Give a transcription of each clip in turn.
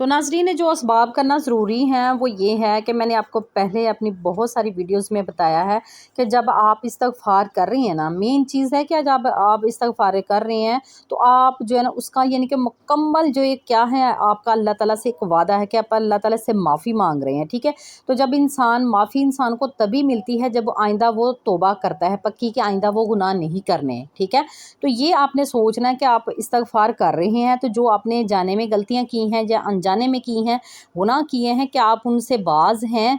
تو ناظرین جو اسباب کرنا ضروری ہیں وہ یہ ہے کہ میں نے آپ کو پہلے اپنی بہت ساری ویڈیوز میں بتایا ہے کہ جب آپ استغفار کر رہی ہیں نا، مین چیز ہے کہ جب آپ استغفار کر رہے ہیں تو آپ جو ہے نا اس کا یعنی کہ مکمل جو یہ کیا ہے آپ کا اللہ تعالیٰ سے ایک وعدہ ہے کہ آپ اللہ تعالیٰ سے معافی مانگ رہے ہیں، ٹھیک ہے۔ تو جب معافی انسان کو تبھی ملتی ہے جب آئندہ وہ توبہ کرتا ہے پکی کہ آئندہ وہ گناہ نہیں کرنے ہیں، ٹھیک ہے۔ تو یہ آپ نے سوچنا ہے کہ آپ استغفار کر رہے ہیں تو جو آپ نے جانے میں غلطیاں کی ہیں یا انجانے میں کی ہیں، گناہ کیے ہیں، کہ آپ ان سے باز ہیں،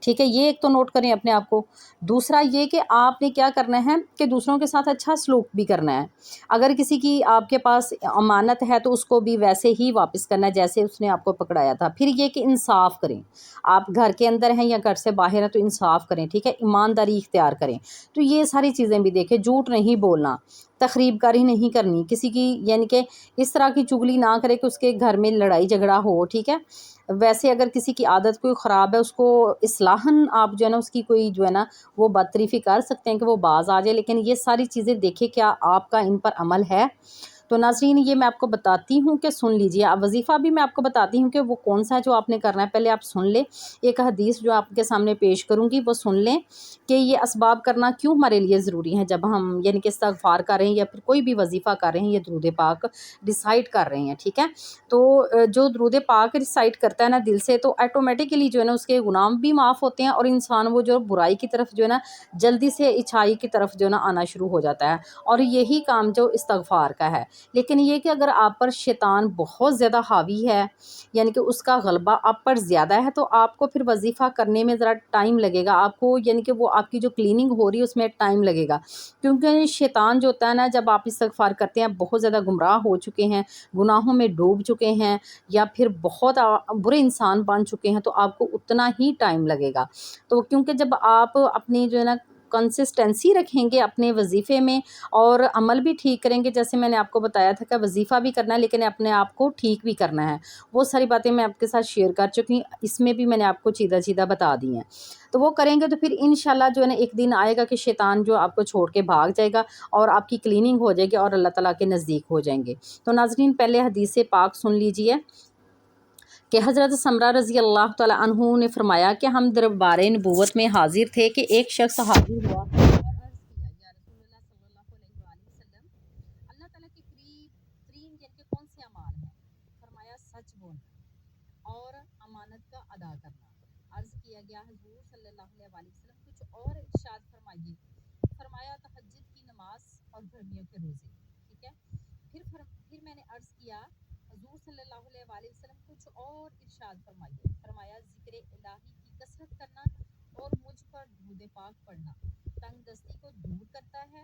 ٹھیک ہے۔ یہ ایک تو نوٹ کریں اپنے آپ کو۔ دوسرا یہ کہ آپ نے کیا کرنا ہے کہ دوسروں کے ساتھ اچھا سلوک بھی کرنا ہے۔ اگر کسی کی آپ کے پاس امانت ہے تو اس کو بھی ویسے ہی واپس کرنا ہے جیسے اس نے آپ کو پکڑایا تھا۔ پھر یہ کہ انصاف کریں، آپ گھر کے اندر ہیں یا گھر سے باہر ہیں تو انصاف کریں، ٹھیک ہے، ایمانداری اختیار کریں۔ تو یہ ساری چیزیں بھی دیکھیں، جھوٹ نہیں بولنا، تخریب کاری نہیں کرنی، کسی کی یعنی کہ اس طرح کی چغلی نہ کرے کہ اس کے گھر میں لڑائی جھگڑا ہو، ٹھیک ہے۔ ویسے اگر کسی کی عادت کوئی خراب ہے اس کو اصلاحاً آپ جو ہے نا اس کی کوئی جو ہے نا وہ بدتریفی کر سکتے ہیں کہ وہ باز آ جائے، لیکن یہ ساری چیزیں دیکھیں کیا آپ کا ان پر عمل ہے۔ تو ناظرین یہ میں آپ کو بتاتی ہوں کہ سن لیجئے، اب وظیفہ بھی میں آپ کو بتاتی ہوں کہ وہ کون سا ہے جو آپ نے کرنا ہے، پہلے آپ سن لیں۔ ایک حدیث جو آپ کے سامنے پیش کروں گی وہ سن لیں کہ یہ اسباب کرنا کیوں ہمارے لیے ضروری ہیں جب ہم یعنی کہ استغفار کر رہے ہیں یا پھر کوئی بھی وظیفہ کر رہے ہیں یا درود پاک ڈیسائیڈ کر رہے ہیں، ٹھیک ہے۔ تو جو درود پاک ڈیسائیڈ کرتا ہے نا دل سے تو آٹومیٹکلی جو ہے نا اس کے گناہ بھی معاف ہوتے ہیں اور انسان وہ جو برائی کی طرف جو ہے نا جلدی سے اچھائی کی طرف جو ہے نا آنا شروع ہو جاتا ہے، اور یہی کام جو استغفار کا ہے۔ لیکن یہ کہ اگر آپ پر شیطان بہت زیادہ حاوی ہے یعنی کہ اس کا غلبہ آپ پر زیادہ ہے تو آپ کو پھر وظیفہ کرنے میں ذرا ٹائم لگے گا، آپ کو یعنی کہ وہ آپ کی جو کلیننگ ہو رہی ہے اس میں ٹائم لگے گا، کیونکہ شیطان جو ہوتا ہے نا جب آپ استغفار کرتے ہیں بہت زیادہ گمراہ ہو چکے ہیں، گناہوں میں ڈوب چکے ہیں یا پھر بہت برے انسان بن چکے ہیں تو آپ کو اتنا ہی ٹائم لگے گا۔ تو کیونکہ جب آپ اپنی جو ہے نا کنسسٹنسی رکھیں گے اپنے وظیفے میں اور عمل بھی ٹھیک کریں گے، جیسے میں نے آپ کو بتایا تھا کہ وظیفہ بھی کرنا ہے لیکن اپنے آپ کو ٹھیک بھی کرنا ہے، وہ ساری باتیں میں آپ کے ساتھ شیئر کر چکی ہوں، اس میں بھی میں نے آپ کو چیدہ بتا دی ہیں۔ تو وہ کریں گے تو پھر انشاءاللہ جو ہے نا ایک دن آئے گا کہ شیطان جو آپ کو چھوڑ کے بھاگ جائے گا اور آپ کی کلیننگ ہو جائے گی اور اللہ تعالیٰ کے نزدیک ہو جائیں گے۔ تو ناظرین پہلے حدیث پاک سن لیجئے کہ حضرت سمرہ رضی اللہ تعالیٰ عنہ نے فرمایا کہ ہم دربار نبوت میں حاضر تھے کہ ایک شخص حاضر ہوا اور عرض کیا، یا رسول اللہ صلی اللہ علیہ وآلہ وسلم، اللہ تعالیٰ کے قریب ترین یعنی کہ کون سے اعمال ہیں؟ فرمایا سچ بولنا اور امانت کا ادا کرنا۔ عرض کیا گیا حضور صلی اللہ علیہ وآلہ وسلم کچھ اور ارشاد فرمائیے۔ فرمایا تہجد کی نماز اور گرمیوں کے روزے، ٹھیک ہے۔ پھر میں نے عرض کیا حضور صلی اللہ علیہ وآلہ وسلم کچھ اور ارشاد فرمائیے۔ فرمایا ذکر الہی کی کثرت کرنا اور مجھ پر درود پاک پڑھنا تنگ دستی کو دور کرتا ہے۔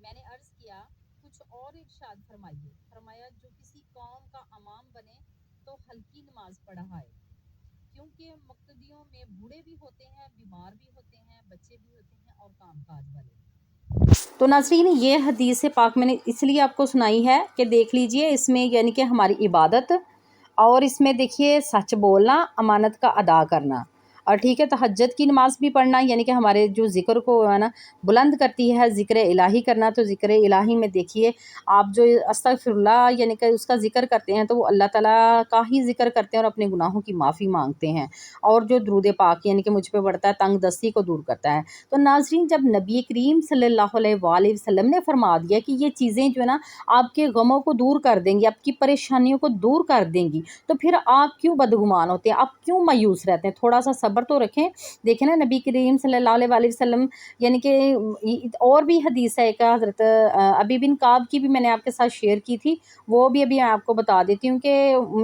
میں نے عرض کیا کچھ اور ارشاد فرمائیے۔ فرمایا جو کسی قوم کا امام بنے تو ہلکی نماز پڑھائے، کیونکہ مقتدیوں میں بوڑھے بھی ہوتے ہیں، بیمار بھی ہوتے ہیں، بچے بھی ہوتے ہیں اور کام کاج والے۔ تو ناظرین یہ حدیث پاک میں نے اس لیے آپ کو سنائی ہے کہ دیکھ لیجئے اس میں یعنی کہ ہماری عبادت اور اس میں دیکھیے سچ بولنا، امانت کا ادا کرنا اور ٹھیک ہے تہجد کی نماز بھی پڑھنا یعنی کہ ہمارے جو ذکر کو ہے نا بلند کرتی ہے، ذکر الہی کرنا۔ تو ذکر الہی میں دیکھیے آپ جو استغفر اللہ یعنی کہ اس کا ذکر کرتے ہیں تو وہ اللہ تعالیٰ کا ہی ذکر کرتے ہیں اور اپنے گناہوں کی معافی مانگتے ہیں، اور جو درود پاک یعنی کہ مجھ پہ پڑتا ہے تنگ دستی کو دور کرتا ہے۔ تو ناظرین جب نبی کریم صلی اللہ علیہ وآلہ وسلم نے فرما دیا کہ یہ چیزیں جو ہے نا آپ کے غموں کو دور کر دیں گی، آپ کی پریشانیوں کو دور کر دیں گی، تو پھر آپ کیوں بدگمان ہوتے ہیں، آپ کیوں مایوس رہتے ہیں؟ تھوڑا سا صبر تو رکھیں۔ دیکھیں نا نبی کریم صلی اللہ علیہ وآلہ وسلم یعنی کہ اور بھی حدیث ہے، ایک حضرت ابی بن کعب کی بھی میں نے آپ کے ساتھ شیئر کی تھی، وہ بھی ابھی آپ کو بتا دیتی ہوں کہ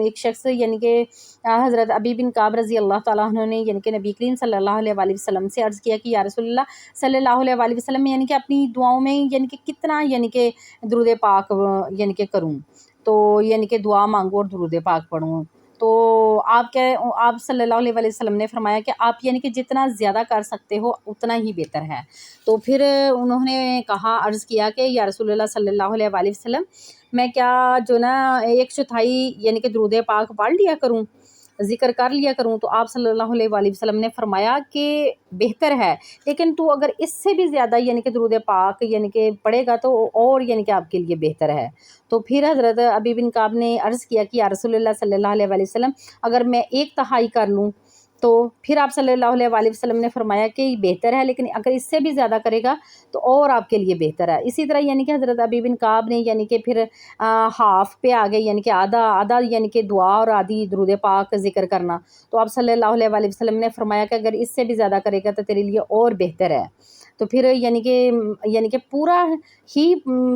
ایک شخص یعنی کہ حضرت ابی بن کعب رضی اللہ تعالیٰ عنہ نے یعنی کہ نبی کریم صلی اللہ علیہ وآلہ وسلم سے عرض کیا کہ یا رسول اللہ صلی اللہ علیہ وآلہ وسلم یعنی کہ اپنی دعاؤں میں یعنی کہ کتنا یعنی کہ درود پاک یعنی کہ کروں، تو یعنی کہ دعا مانگوں اور درود پاک پڑھوں۔ تو آپ صلی اللہ علیہ وسلم نے فرمایا کہ آپ یعنی کہ جتنا زیادہ کر سکتے ہو اتنا ہی بہتر ہے۔ تو پھر انہوں نے کہا، عرض کیا کہ یا رسول اللہ صلی اللہ علیہ وآلہ وسلم میں کیا جو نا 1/4 یعنی کہ درود پاک پڑھ لیا کروں؟ ذکر کر لیا کروں تو آپ صلی اللہ علیہ وآلہ وسلم نے فرمایا کہ بہتر ہے، لیکن تو اگر اس سے بھی زیادہ یعنی کہ درود پاک یعنی کہ پڑھے گا تو اور یعنی کہ آپ کے لیے بہتر ہے۔ تو پھر حضرت ابی بن کعب نے عرض کیا کہ یا رسول اللہ صلی اللہ علیہ وآلہ وسلم اگر میں 1/3 کر لوں تو پھر آپ صلی اللہ علیہ وآلہ وسلم نے فرمایا کہ یہ بہتر ہے، لیکن اگر اس سے بھی زیادہ کرے گا تو اور آپ کے لیے بہتر ہے۔ اسی طرح یعنی کہ حضرت ابی بن کعب نے یعنی کہ پھر ہاف پہ آ گئے، یعنی کہ آدھا یعنی کہ دعا اور آدھی درود پاک ذکر کرنا، تو آپ صلی اللہ علیہ وآلہ وسلم نے فرمایا کہ اگر اس سے بھی زیادہ کرے گا تو تیرے لیے اور بہتر ہے۔ تو پھر یعنی کہ پورا ہی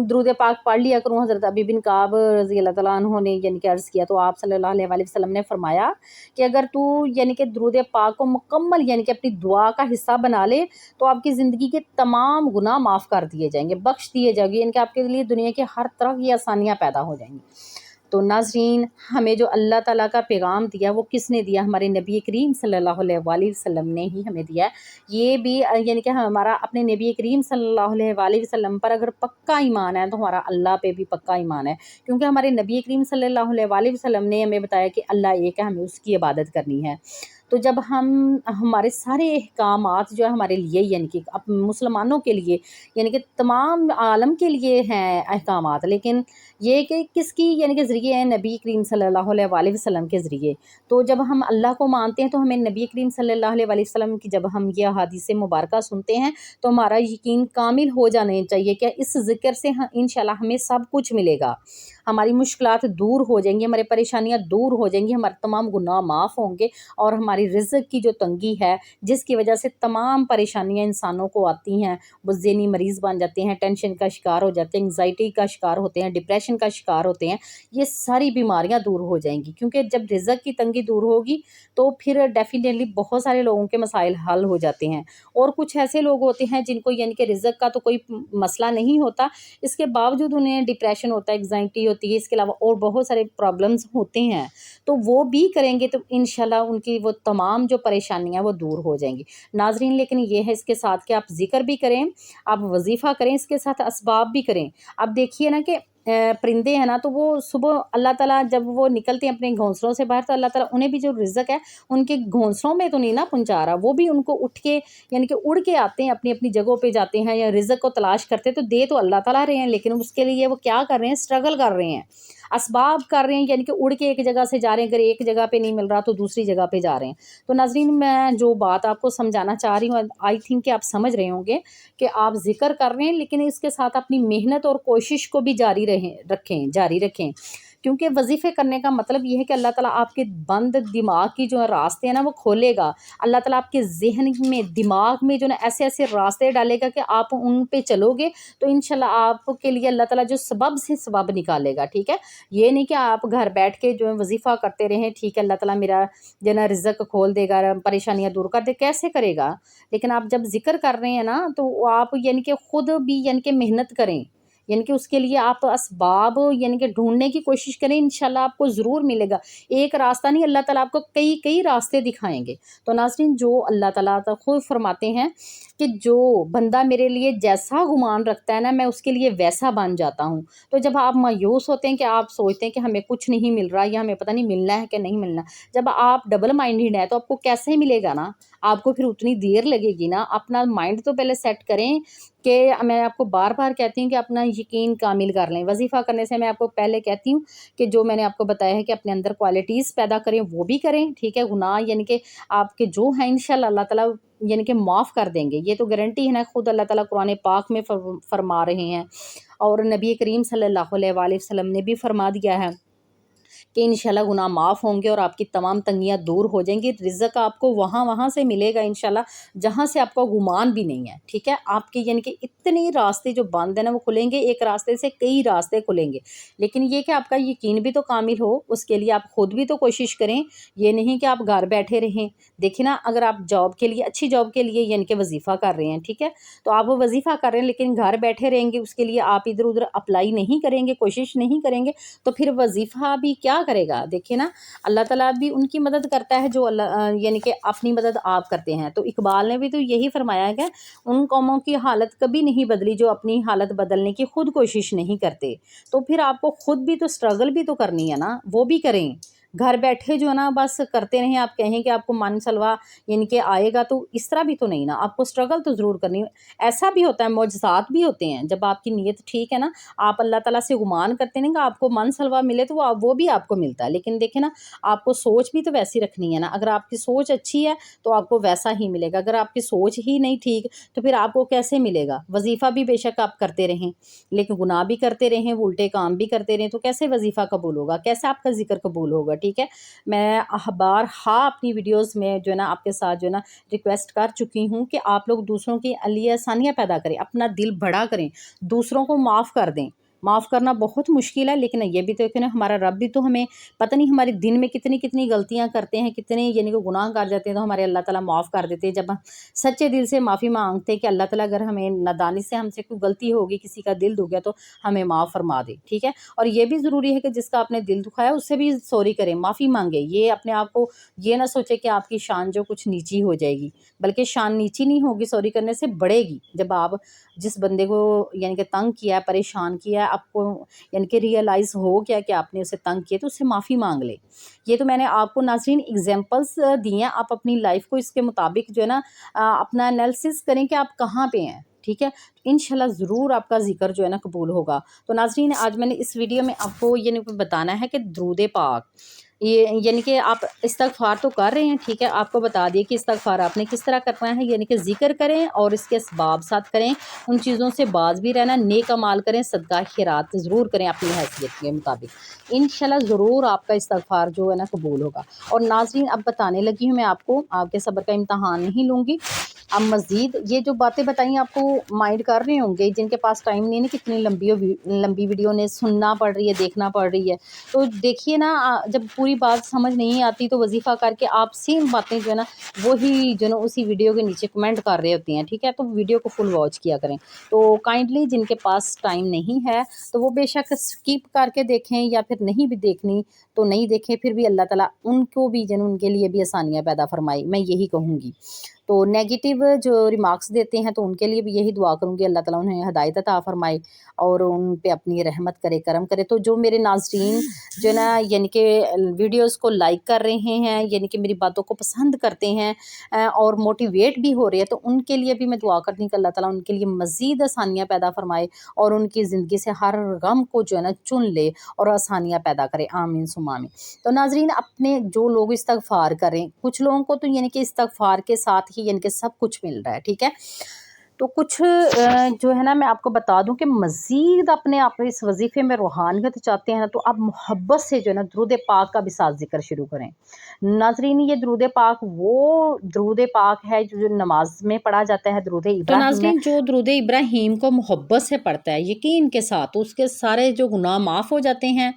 درود پاک پڑھ لیا کروں۔ حضرت ابی بن کعب رضی اللہ تعالیٰ عنہ نے یعنی کہ عرض کیا تو آپ صلی اللہ علیہ وآلہ وسلم نے فرمایا کہ اگر تو یعنی کہ درود پاک کو مکمل یعنی کہ اپنی دعا کا حصہ بنا لے تو آپ کی زندگی کے تمام گناہ معاف کر دیے جائیں گے، بخش دیے جائیں گے، یعنی کہ آپ کے لیے دنیا کے ہر طرح کی آسانیاں پیدا ہو جائیں گی۔ تو ناظرین، ہمیں جو اللہ تعالیٰ کا پیغام دیا وہ کس نے دیا؟ ہمارے نبی کریم صلی اللہ علیہ وآلہ وسلم نے ہی ہمیں دیا ہے۔ یہ بھی یعنی کہ ہمارا اپنے نبی کریم صلی اللہ علیہ وآلہ وسلم پر اگر پکا ایمان ہے تو ہمارا اللہ پہ بھی پکا ایمان ہے، کیونکہ ہمارے نبی کریم صلی اللہ علیہ وآلہ وسلم نے ہمیں بتایا کہ اللہ ایک ہے، ہمیں اس کی عبادت کرنی ہے۔ تو جب ہمارے سارے احکامات جو ہے ہمارے لیے یعنی کہ مسلمانوں کے لیے یعنی کہ تمام عالم کے لیے ہیں احکامات، لیکن یہ کہ کس کی یعنی کہ ذریعے ہیں؟ نبی کریم صلی اللہ علیہ وآلہ وسلم کے ذریعے۔ تو جب ہم اللہ کو مانتے ہیں تو ہمیں نبی کریم صلی اللہ علیہ وآلہ وسلم کی جب ہم یہ احادیث مبارکہ سنتے ہیں تو ہمارا یقین کامل ہو جانا چاہیے کہ اس ذکر سے انشاءاللہ ہمیں سب کچھ ملے گا، ہماری مشکلات دور ہو جائیں گی، ہمارے پریشانیاں دور ہو جائیں گی، ہمارے تمام گناہ معاف ہوں گے، اور ہماری رزق کی جو تنگی ہے جس کی وجہ سے تمام پریشانیاں انسانوں کو آتی ہیں، وہ ذہنی مریض بن جاتے ہیں، ٹینشن کا شکار ہو جاتے ہیں، انگزائٹی کا شکار ہوتے ہیں، ڈپریشن کا شکار ہوتے ہیں، یہ ساری بیماریاں دور ہو جائیں گی، کیونکہ جب رزق کی تنگی دور ہوگی تو پھر ڈیفینیٹلی بہت سارے لوگوں کے مسائل حل ہو جاتے ہیں۔ اور کچھ ایسے لوگ ہوتے ہیں جن کو یعنی کہ رزق کا تو کوئی مسئلہ نہیں ہوتا، اس کے باوجود انہیں ڈپریشن ہوتا ہے، انگزائٹی ہوتی ہے، اس کے علاوہ اور بہت سارے پرابلمز ہوتے ہیں، تو وہ بھی کریں گے تو انشاءاللہ ان کی وہ تمام جو پریشانیاں وہ دور ہو جائیں گی۔ ناظرین، لیکن یہ ہے اس کے ساتھ کہ آپ ذکر بھی کریں، آپ وظیفہ کریں، اس کے ساتھ اسباب بھی کریں۔ اب دیکھیے نا کہ پرندے ہیں نا، تو وہ صبح اللہ تعالیٰ جب وہ نکلتے ہیں اپنے گھونسلوں سے باہر تو اللہ تعالیٰ انہیں بھی جو رزق ہے ان کے گھونسلوں میں تو نہیں نا پہنچا رہا، وہ بھی ان کو اٹھ کے یعنی کہ اڑ کے آتے ہیں، اپنی اپنی جگہوں پہ جاتے ہیں یا رزق کو تلاش کرتے ہیں، تو دے تو اللہ تعالیٰ رہے ہیں، لیکن اس کے لیے وہ کیا کر رہے ہیں؟ اسٹرگل کر رہے ہیں، اسباب کر رہے ہیں، یعنی کہ اڑ کے ایک جگہ سے جا رہے ہیں، اگر ایک جگہ پہ نہیں مل رہا تو دوسری جگہ پہ جا رہے ہیں۔ تو ناظرین، میں جو بات آپ کو سمجھانا چاہ رہی ہوں، آئی تھنک کہ آپ سمجھ رہے ہوں گے کہ آپ ذکر کر رہے ہیں، لیکن اس کے ساتھ اپنی محنت اور کوشش کو بھی جاری رکھیں، کیونکہ وظیفے کرنے کا مطلب یہ ہے کہ اللہ تعالیٰ آپ کے بند دماغ کی جو راستے ہیں نا وہ کھولے گا، اللہ تعالیٰ آپ کے ذہن میں دماغ میں جو نا ایسے ایسے راستے ڈالے گا کہ آپ ان پہ چلو گے تو انشاءاللہ آپ کے لیے اللہ تعالیٰ جو سبب سے سبب نکالے گا، ٹھیک ہے؟ یہ نہیں کہ آپ گھر بیٹھ کے جو ہے وظیفہ کرتے رہیں، ٹھیک ہے اللہ تعالیٰ میرا جو نا رزق کھول دے گا، پریشانیاں دور کر دے، کیسے کرے گا؟ لیکن آپ جب ذکر کر رہے ہیں نا تو آپ یعنی کہ خود بھی یعنی کہ محنت کریں، یعنی کہ اس کے لیے آپ اسباب یعنی کہ ڈھونڈنے کی کوشش کریں، انشاءاللہ آپ کو ضرور ملے گا۔ ایک راستہ نہیں، اللہ تعالیٰ آپ کو کئی راستے دکھائیں گے۔ تو ناظرین، جو اللہ تعالیٰ خود فرماتے ہیں کہ جو بندہ میرے لیے جیسا گمان رکھتا ہے نا میں اس کے لیے ویسا بن جاتا ہوں۔ تو جب آپ مایوس ہوتے ہیں کہ آپ سوچتے ہیں کہ ہمیں کچھ نہیں مل رہا یا ہمیں پتہ نہیں ملنا ہے کہ نہیں ملنا، جب آپ ڈبل مائنڈڈ ہیں تو آپ کو کیسے ملے گا نا؟ آپ کو پھر اتنی دیر لگے گی نا۔ اپنا مائنڈ تو پہلے سیٹ کریں کہ میں آپ کو بار بار کہتی ہوں کہ اپنا یقین کامل کر لیں۔ وظیفہ کرنے سے میں آپ کو پہلے کہتی ہوں کہ جو میں نے آپ کو بتایا ہے کہ اپنے اندر کوالٹیز پیدا کریں وہ بھی کریں، ٹھیک ہے؟ گناہ یعنی کہ آپ کے جو ہیں انشاءاللہ اللہ تعالیٰ یعنی کہ معاف کر دیں گے، یہ تو گارنٹی ہے نا، خود اللہ تعالیٰ قرآن پاک میں فرما رہے ہیں، اور نبی کریم صلی اللہ علیہ وآلہ وسلم نے بھی فرما دیا ہے کہ انشاءاللہ گناہ معاف ہوں گے اور آپ کی تمام تنگیاں دور ہو جائیں گی، رزق آپ کو وہاں سے ملے گا انشاءاللہ جہاں سے آپ کو گمان بھی نہیں ہے، ٹھیک ہے؟ آپ کے یعنی کہ اتنے راستے جو بند ہیں نا وہ کھلیں گے، ایک راستے سے کئی راستے کھلیں گے، لیکن یہ کہ آپ کا یقین بھی تو کامل ہو، اس کے لیے آپ خود بھی تو کوشش کریں، یہ نہیں کہ آپ گھر بیٹھے رہیں۔ دیکھیں نا، اگر آپ جاب کے لیے، اچھی جاب کے لیے یعنی کہ وظیفہ کر رہے ہیں، ٹھیک ہے، تو آپ وہ وظیفہ کر رہے ہیں لیکن گھر بیٹھے رہیں گے، اس کے لیے آپ ادھر ادھر اپلائی نہیں کریں گے، کوشش نہیں کریں گے، تو پھر وظیفہ بھی کیا کرے گا؟ دیکھیں نا، اللہ تعالیٰ بھی ان کی مدد کرتا ہے جو اللہ یعنی کہ اپنی مدد آپ کرتے ہیں۔ تو اقبال نے بھی تو یہی فرمایا ہے کہ ان قوموں کی حالت کبھی نہیں بدلی جو اپنی حالت بدلنے کی خود کوشش نہیں کرتے۔ تو پھر آپ کو خود بھی تو اسٹرگل بھی تو کرنی ہے نا، وہ بھی کریں۔ گھر بیٹھے جو ہے نا بس کرتے رہیں. آپ کہیں کہ آپ کو من سلوا یعنی کہ آئے گا, تو اس طرح بھی تو نہیں نا, آپ کو اسٹرگل تو ضرور کرنی ہے. ایسا بھی ہوتا ہے, معجزات بھی ہوتے ہیں, جب آپ کی نیت ٹھیک ہے نا, آپ اللہ تعالیٰ سے گمان کرتے ہیں کہ آپ کو من سلوا ملے تو وہ بھی آپ کو ملتا ہے. لیکن دیکھیں نا, آپ کو سوچ بھی تو ویسی رکھنی ہے نا. اگر آپ کی سوچ اچھی ہے تو آپ کو ویسا ہی ملے گا. اگر آپ کی سوچ ہی نہیں ٹھیک تو پھر آپ کو کیسے ملے گا؟ وظیفہ بھی بے شک آپ کرتے رہیں لیکن گناہ بھی کرتے رہیں, الٹے کام بھی کرتے رہیں, تو کیسے وظیفہ قبول ہوگا؟ کیسے آپ کا ذکر قبول ہوگا؟ ٹھیک ہے, میں بارہا اپنی ویڈیوز میں جو ہے نا آپ کے ساتھ جو ہے نا ریکویسٹ کر چکی ہوں کہ آپ لوگ دوسروں کی لیے آسانیاں پیدا کریں, اپنا دل بڑا کریں, دوسروں کو معاف کر دیں. معاف کرنا بہت مشکل ہے, لیکن یہ بھی تو کہ ہمارا رب بھی تو ہمیں پتہ نہیں ہمارے دن میں کتنی کتنی غلطیاں کرتے ہیں, کتنے یعنی کہ گناہ کر جاتے ہیں, تو ہمارے اللہ تعالیٰ معاف کر دیتے ہیں. جب ہم سچے دل سے معافی مانگتے ہیں کہ اللہ تعالیٰ اگر ہمیں نادانی سے ہم سے کوئی غلطی ہوگی, کسی کا دل دکھ گیا تو ہمیں معاف فرما دے. ٹھیک ہے, اور یہ بھی ضروری ہے کہ جس کا آپ نے دل دکھایا اس سے بھی سوری کریں, معافی مانگے. یہ اپنے آپ کو یہ نہ سوچے کہ آپ کی شان جو کچھ نیچی ہو جائے گی, بلکہ شان نیچی نہیں ہوگی, سوری کرنے سے بڑھے گی. جب آپ جس بندے کو یعنی کہ تنگ کیا ہے, پریشان کیا ہے, آپ کو یعنی کہ ریئلائز ہو گیا کہ آپ نے اسے تنگ کیا, تو اس سے معافی مانگ لے. یہ تو میں نے آپ کو ناظرین ایگزامپلس دی ہیں, آپ اپنی لائف کو اس کے مطابق جو ہے نا اپنا انالیسس کریں کہ آپ کہاں پہ ہیں. ٹھیک ہے, انشاءاللہ ضرور آپ کا ذکر جو ہے نا قبول ہوگا. تو ناظرین, آج میں نے اس ویڈیو میں آپ کو یہ بتانا ہے کہ درود پاک, یہ یعنی کہ آپ استغفار تو کر رہے ہیں. ٹھیک ہے, آپ کو بتا دیے کہ استغفار آپ نے کس طرح کرنا ہے, یعنی کہ ذکر کریں اور اس کے اسباب ساتھ کریں, ان چیزوں سے باز بھی رہنا, نیک اعمال کریں, صدقہ خیرات ضرور کریں اپنی حیثیت کے مطابق. انشاءاللہ ضرور آپ کا استغفار جو ہے نا قبول ہوگا. اور ناظرین, اب بتانے لگی ہوں میں آپ کو, آپ کے صبر کا امتحان نہیں لوں گی. اب مزید یہ جو باتیں بتائیں آپ کو مائنڈ کر رہے ہوں گے, جن کے پاس ٹائم نہیں ہے نا, کتنی لمبی ویڈیو نے سننا پڑ رہی ہے, دیکھنا پڑ رہی ہے. تو دیکھیے نا, جب پوری بات سمجھ نہیں آتی تو وظیفہ کر کے آپ سیم باتیں جو ہے نا وہی جو نا اسی ویڈیو کے نیچے کمنٹ کر رہے ہوتی ہیں. ٹھیک ہے, تو ویڈیو کو فل واچ کیا کریں. تو کائنڈلی جن کے پاس ٹائم نہیں ہے تو وہ بے شک اسکپ کر کے دیکھیں, یا پھر نہیں بھی دیکھنی تو نہیں دیکھیں, پھر بھی اللہ تعالیٰ ان کو بھی جو ان کے لیے بھی آسانیاں پیدا فرمائی, میں یہی کہوں گی. تو نیگیٹو جو ریمارکس دیتے ہیں تو ان کے لیے بھی یہی دعا کروں گی, اللہ تعالیٰ انہیں ہدایت عطا فرمائے اور ان پہ اپنی رحمت کرے, کرم کرے. تو جو میرے ناظرین جو ہے نا یعنی کہ ویڈیوز کو لائک کر رہے ہیں, یعنی کہ میری باتوں کو پسند کرتے ہیں اور موٹیویٹ بھی ہو رہے ہیں, تو ان کے لیے بھی میں دعا کرتی ہوں کہ اللہ تعالیٰ ان کے لیے مزید آسانیاں پیدا فرمائے اور ان کی زندگی سے ہر غم کو جو ہے نا چن لے اور آسانیاں پیدا کرے. آمین ثم آمین. تو ناظرین, اپنے جو لوگ استغفار کریں, کچھ لوگوں کو تو یعنی کہ استغفار کے ساتھ ہی یعنی کہ سب کچھ مل رہا ہے. ٹھیک ہے, تو کچھ جو ہے نا میں آپ کو بتا دوں کہ مزید اپنے آپ اس وظیفے میں روحانیت چاہتے ہیں نا, تو آپ محبت سے جو ہے نا درود پاک کا بھی ساتھ ذکر شروع کریں. ناظرین, یہ درود پاک وہ درود پاک ہے جو نماز میں پڑھا جاتا ہے, درود تو ابراہیم ہے. ناظرین, جو درود ابراہیم کو محبت سے پڑھتا ہے, یقین کے ساتھ, اس کے سارے جو گناہ معاف ہو جاتے ہیں,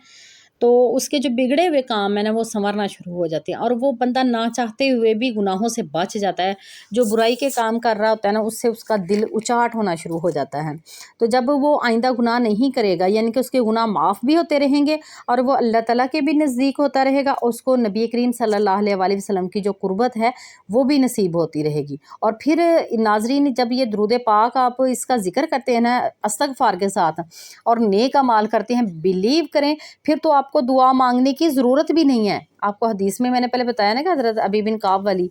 تو اس کے جو بگڑے ہوئے کام ہیں نا وہ سنورنا شروع ہو جاتے ہیں, اور وہ بندہ نہ چاہتے ہوئے بھی گناہوں سے بچ جاتا ہے. جو برائی کے کام کر رہا ہوتا ہے نا, اس سے اس کا دل اچاٹ ہونا شروع ہو جاتا ہے. تو جب وہ آئندہ گناہ نہیں کرے گا, یعنی کہ اس کے گناہ معاف بھی ہوتے رہیں گے اور وہ اللہ تعالیٰ کے بھی نزدیک ہوتا رہے گا, اس کو نبی کریم صلی اللہ علیہ وآلہ وسلم کی جو قربت ہے وہ بھی نصیب ہوتی رہے گی. اور پھر ناظرین, جب یہ درود پاک آپ اس کا ذکر کرتے ہیں نا استغفار کے ساتھ اور نیک اعمال کرتے ہیں, بلیو کریں پھر تو آپ کو دعا مانگنے کی ضرورت بھی نہیں ہے. آپ کو حدیث میں نے پہلے بتایا نا کہ حضرت ابی بن کعب والی,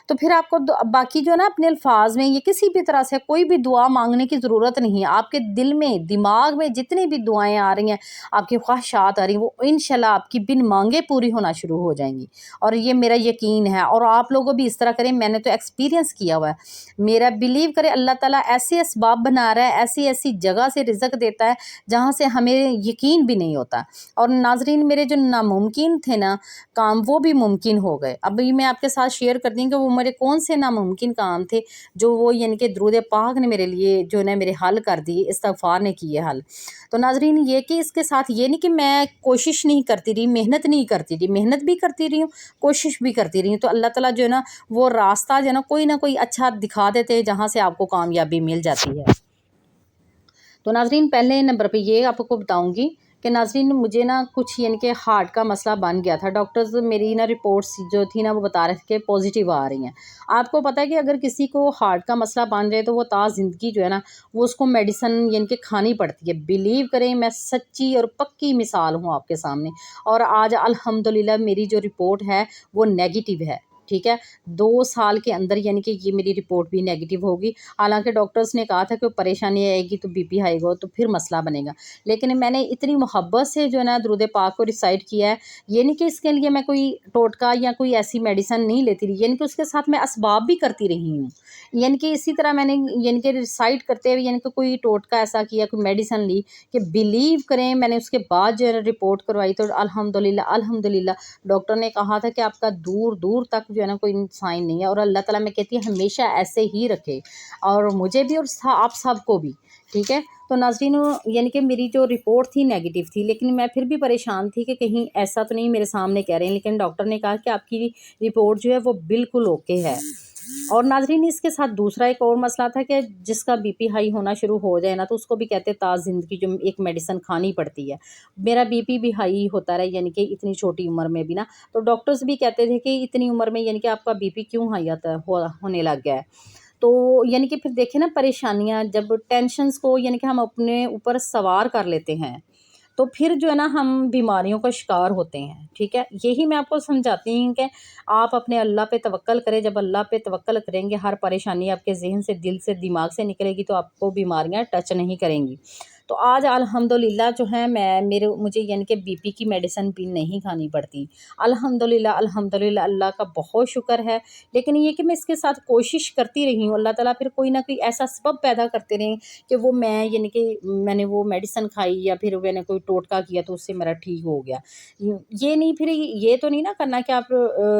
تو پھر آپ کو باقی جو ہے نا اپنے الفاظ میں یہ کسی بھی طرح سے کوئی بھی دعا مانگنے کی ضرورت نہیں ہے. آپ کے دل میں, دماغ میں جتنی بھی دعائیں آ رہی ہیں, آپ کی خواہشات آ رہی ہیں, وہ انشاءاللہ آپ کی بن مانگے پوری ہونا شروع ہو جائیں گی. اور یہ میرا یقین ہے, اور آپ لوگوں بھی اس طرح کریں, میں نے تو ایکسپیرینس کیا ہوا ہے. میرا بلیو کرے, اللہ تعالیٰ ایسے اسباب بنا رہا ہے, ایسی ایسی جگہ سے رزق دیتا ہے جہاں سے ہمیں یقین بھی نہیں ہوتا. اور ناظرین, میرے جو ناممکن تھے نا کام, وہ بھی ممکن ہو گئے. ابھی میں آپ کے ساتھ شیئر کرتی ہوں کہ وہ میرے کون سے ناممکن کام تھے جو وہ یعنی کہ درود پاک نے میرے لیے جو ہے نا میرے حل کر دیے, استغفار نے کیے حل. تو ناظرین, یہ کہ اس کے ساتھ یہ نہیں کہ میں کوشش نہیں کرتی رہی, محنت نہیں کرتی رہی, محنت بھی کرتی رہی ہوں, کوشش بھی کرتی رہی ہوں. تو اللہ تعالیٰ جو ہے نا وہ راستہ جو ہے نا کوئی نہ کوئی اچھا دکھا دیتے ہیں جہاں سے آپ کو کامیابی مل جاتی ہے. تو ناظرین, پہلے نمبر پہ یہ آپ کو بتاؤں گی کہ ناظرین مجھے نا کچھ یعنی کہ ہارٹ کا مسئلہ بن گیا تھا. ڈاکٹرز میری نا رپورٹس جو تھی نا وہ بتا رہے تھے کہ پازیٹیو آ رہی ہیں. آپ کو پتہ ہے کہ اگر کسی کو ہارٹ کا مسئلہ بن جائے تو وہ تا زندگی جو ہے نا وہ اس کو میڈیسن یعنی کہ کھانی پڑتی ہے. بلیو کریں میں سچی اور پکی مثال ہوں آپ کے سامنے. اور آج الحمدللہ میری جو رپورٹ ہے وہ نیگیٹیو ہے. ٹھیک ہے, 2 سال کے اندر یعنی کہ یہ میری رپورٹ بھی نیگیٹیو ہوگی. حالانکہ ڈاکٹرز نے کہا تھا کہ پریشانی آئے گی تو بی پی ہائی گا تو پھر مسئلہ بنے گا, لیکن میں نے اتنی محبت سے جو ہے نا درود پاک کو ریسائٹ کیا ہے. یہ نہیں کہ اس کے لیے میں کوئی ٹوٹکا یا کوئی ایسی میڈیسن نہیں لیتی رہی, یعنی کہ اس کے ساتھ میں اسباب بھی کرتی رہی ہوں. یعنی کہ اسی طرح میں نے یعنی کہ ریسائٹ کرتے ہوئے یعنی کہ کوئی ٹوٹکا ایسا کیا, کوئی میڈیسن لی کہ بلیو کریں میں نے اس کے بعد جو ہے رپورٹ کروائی تو الحمدللہ ڈاکٹر نے کہا تھا کہ آپ کا دور دور تک جو ہے نا کوئی سائن نہیں ہے. اور اللہ تعالیٰ میں کہتی ہے ہمیشہ ایسے ہی رکھے, اور مجھے بھی اور آپ سب کو بھی. ٹھیک ہے, تو ناظرین یعنی کہ میری جو رپورٹ تھی نیگیٹیو تھی, لیکن میں پھر بھی پریشان تھی کہ کہیں ایسا تو نہیں میرے سامنے کہہ رہے ہیں, لیکن ڈاکٹر نے کہا کہ آپ کی رپورٹ جو ہے وہ بالکل اوکے ہے. اور ناظرین اس کے ساتھ دوسرا ایک اور مسئلہ تھا کہ جس کا بی پی ہائی ہونا شروع ہو جائے نا تو اس کو بھی کہتے تا زندگی جو ایک میڈیسن کھانی پڑتی ہے. میرا بی پی بھی ہائی ہوتا رہا یعنی کہ اتنی چھوٹی عمر میں بھی نا, تو ڈاکٹرز بھی کہتے تھے کہ اتنی عمر میں یعنی کہ آپ کا بی پی کیوں ہائی ہونے لگ گیا ہے. تو یعنی کہ پھر دیکھیں نا پریشانیاں جب ٹینشنز کو یعنی کہ ہم اپنے اوپر سوار کر لیتے ہیں تو پھر جو ہے نا ہم بیماریوں کا شکار ہوتے ہیں. ٹھیک ہے, یہی میں آپ کو سمجھاتی ہوں کہ آپ اپنے اللہ پہ توکل کریں. جب اللہ پہ توکل کریں گے ہر پریشانی آپ کے ذہن سے, دل سے, دماغ سے نکلے گی تو آپ کو بیماریاں ٹچ نہیں کریں گی. تو آج الحمدللہ جو ہے مجھے یعنی کہ بی پی کی میڈیسن بھی نہیں کھانی پڑتی. الحمدللہ اللہ کا بہت شکر ہے. لیکن یہ کہ میں اس کے ساتھ کوشش کرتی رہی ہوں, اللہ تعالیٰ پھر کوئی نہ کوئی ایسا سبب پیدا کرتے رہیں کہ وہ میں یعنی کہ میں نے وہ میڈیسن کھائی یا پھر میں نے کوئی ٹوٹکا کیا تو اس سے میرا ٹھیک ہو گیا. یہ نہیں, پھر یہ تو نہیں نا کرنا کہ آپ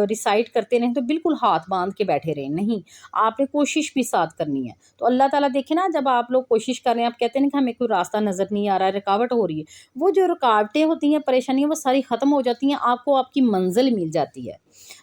ریسائٹ کرتے رہیں تو بالکل ہاتھ باندھ کے بیٹھے رہیں. نہیں, آپ نے کوشش بھی ساتھ کرنی ہے. تو اللہ تعالیٰ دیکھیں نا جب آپ لوگ کوشش کر رہے ہیں, آپ کہتے ہیں کہ ہمیں کوئی راستہ نظر نہیں آ رہا ہے, رکاوٹ ہو رہی ہے, وہ جو رکاوٹیں ہوتی ہیں پریشانیاں وہ ساری ختم ہو جاتی ہیں, آپ کو آپ کی منزل مل جاتی ہے.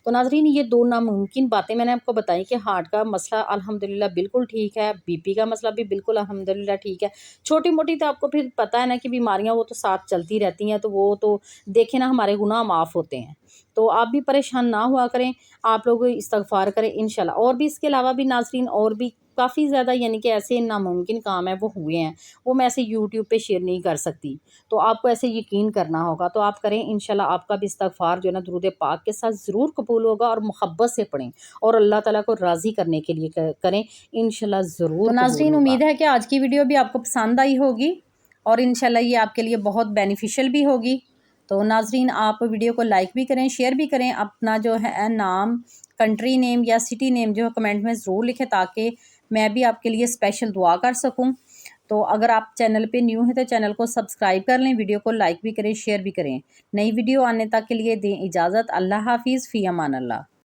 تو ناظرین یہ 2 ناممکن باتیں میں نے آپ کو بتائی کہ ہارٹ کا مسئلہ الحمدللہ بالکل ٹھیک ہے, بی پی کا مسئلہ بھی بالکل الحمدللہ ٹھیک ہے. چھوٹی موٹی تو آپ کو پھر پتہ ہے نا کہ بیماریاں وہ تو ساتھ چلتی رہتی ہیں, تو وہ تو دیکھیں نا ہمارے گناہ معاف ہوتے ہیں. تو آپ بھی پریشان نہ ہوا کریں, آپ لوگ استغفار کریں انشاءاللہ. اور بھی اس کے علاوہ بھی ناظرین اور بھی کافی زیادہ یعنی کہ ایسے ناممکن کام ہیں وہ ہوئے ہیں, وہ میں ایسے یوٹیوب پہ شیئر نہیں کر سکتی. تو آپ کو ایسے یقین کرنا ہوگا, تو آپ کریں انشاءاللہ. آپ کا بھی استغفار جو ہے نا درود پاک کے ساتھ ضرور قبول ہوگا, اور محبت سے پڑھیں اور اللہ تعالیٰ کو راضی کرنے کے لیے کریں انشاءاللہ ضرور. تو ناظرین امید ہے کہ آج کی ویڈیو بھی آپ کو پسند آئی ہوگی اور انشاءاللہ یہ آپ کے لیے بہت بینیفیشل بھی ہوگی. تو ناظرین آپ ویڈیو کو لائک بھی کریں, شیئر بھی کریں. اپنا جو ہے نام, کنٹری نیم یا سٹی نیم جو ہے کمنٹ میں ضرور لکھیں تاکہ میں بھی آپ کے لیے اسپیشل دعا کر سکوں. تو اگر آپ چینل پہ نیو ہیں تو چینل کو سبسکرائب کر لیں, ویڈیو کو لائک بھی کریں, شیئر بھی کریں. نئی ویڈیو آنے تک کے لیے دیں اجازت. اللہ حافظ, فی امان اللہ.